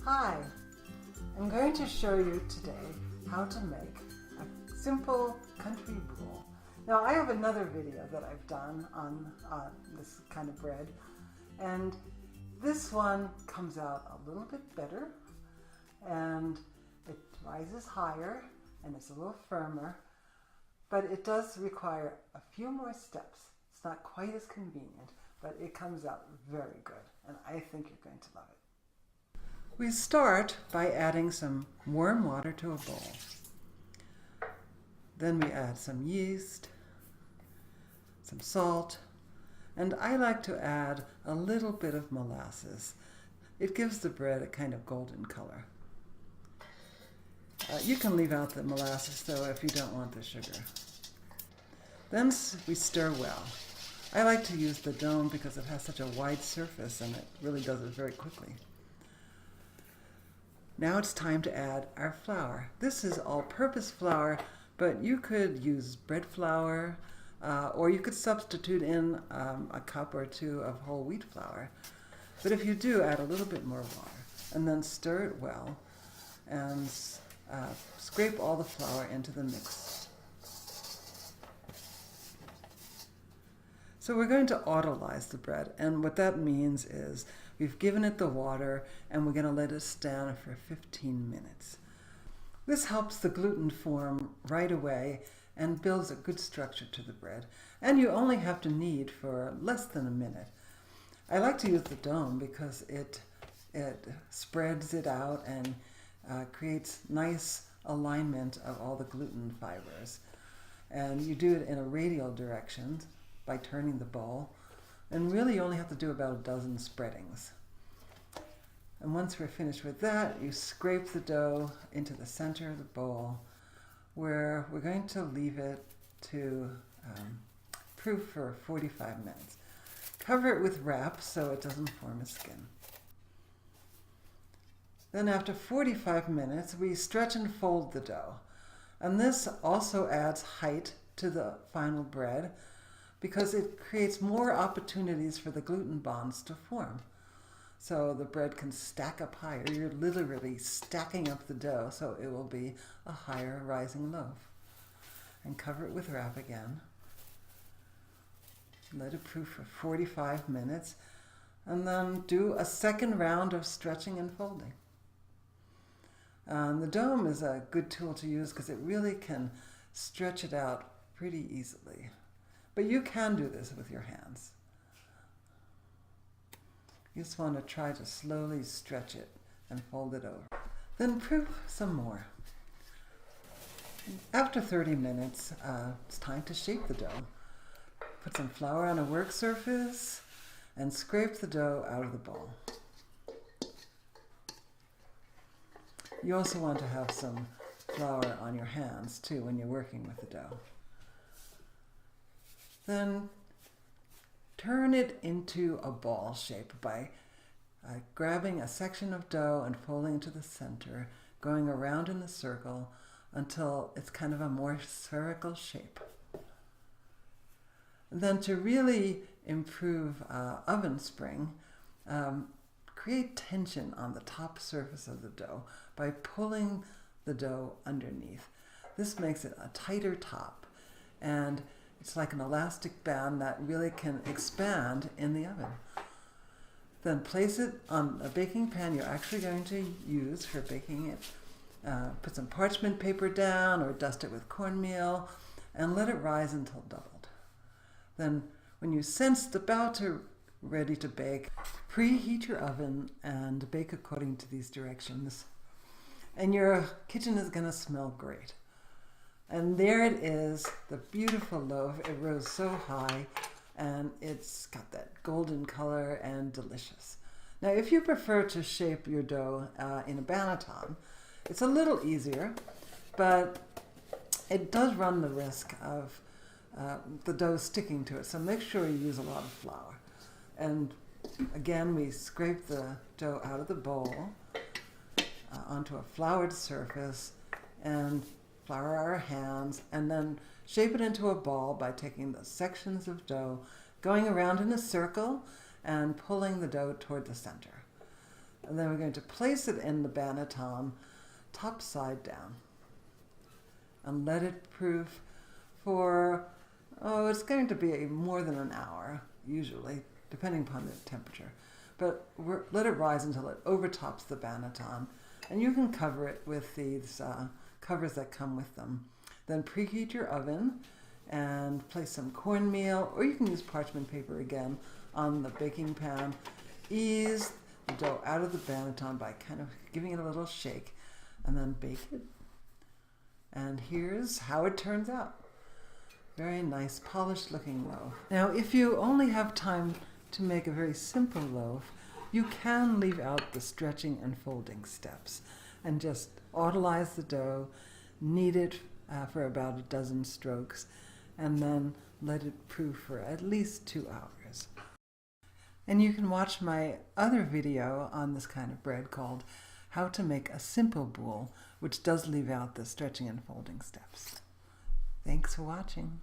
Hi, I'm going to show you today how to make a simple country boule. Now I have another video that I've done on this kind of bread, and this one comes out a little bit better and it rises higher and it's a little firmer, but it does require a few more steps. It's not quite as convenient, but it comes out very good and I think you're going to love it. We start by adding some warm water to a bowl. Then we add some yeast, some salt, and I like to add a little bit of molasses. It gives the bread a kind of golden color. You can leave out the molasses though if you don't want the sugar. Then we stir well. I like to use the dome because it has such a wide surface and it really does it very quickly. Now it's time to add our flour. This is all-purpose flour, but you could use bread flour, or you could substitute in a cup or two of whole wheat flour. But if you do, add a little bit more water, and then stir it well, and scrape all the flour into the mix. So we're going to autolyze the bread, and what that means is we've given it the water and we're going to let it stand for 15 minutes. This helps the gluten form right away and builds a good structure to the bread, and you only have to knead for less than a minute. I like to use the dome because it spreads it out and creates nice alignment of all the gluten fibers. And you do it in a radial direction by turning the bowl, and really you only have to do about a dozen spreadings. And once we're finished with that, you scrape the dough into the center of the bowl, where we're going to leave it to proof for 45 minutes. Cover it with wrap so it doesn't form a skin. Then after 45 minutes, we stretch and fold the dough. And this also adds height to the final bread because it creates more opportunities for the gluten bonds to form. So the bread can stack up higher. You're literally stacking up the dough so it will be a higher rising loaf. And cover it with wrap again. Let it proof for 45 minutes and then do a second round of stretching and folding. The dome is a good tool to use because it really can stretch it out pretty easily. But you can do this with your hands. You just want to try to slowly stretch it and fold it over. Then proof some more. After 30 minutes, it's time to shape the dough. Put some flour on a work surface and scrape the dough out of the bowl. You also want to have some flour on your hands too when you're working with the dough. Then turn it into a ball shape by grabbing a section of dough and folding it to the center, going around in the circle until it's kind of a more spherical shape. And then to really improve oven spring, create tension on the top surface of the dough by pulling the dough underneath. This makes it a tighter top, and it's like an elastic band that really can expand in the oven. Then place it on a baking pan you're actually going to use for baking it. Put some parchment paper down or dust it with cornmeal and let it rise until doubled. Then when you sense it's about ready to bake, preheat your oven and bake according to these directions. And your kitchen is going to smell great. And there it is, the beautiful loaf. It rose so high and it's got that golden color and delicious. Now if you prefer to shape your dough in a Banneton, it's a little easier, but it does run the risk of the dough sticking to it. So make sure you use a lot of flour. And again, we scrape the dough out of the bowl onto a floured surface and flour our hands, and then shape it into a ball by taking the sections of dough, going around in a circle, and pulling the dough toward the center. And then we're going to place it in the Banneton, top side down, and let it proof for, it's going to be more than an hour, usually, depending upon the temperature. But let it rise until it overtops the Banneton. And you can cover it with these covers that come with them. Then preheat your oven and place some cornmeal, or you can use parchment paper again on the baking pan. Ease the dough out of the Banneton by kind of giving it a little shake, and then bake it. And here's how it turns out. Very nice, polished looking loaf. Now, if you only have time to make a very simple loaf, you can leave out the stretching and folding steps and just autolyze the dough, knead it for about a dozen strokes, and then let it proof for at least 2 hours. And you can watch my other video on this kind of bread called How to Make a Simple Boule, which does leave out the stretching and folding steps. Thanks for watching.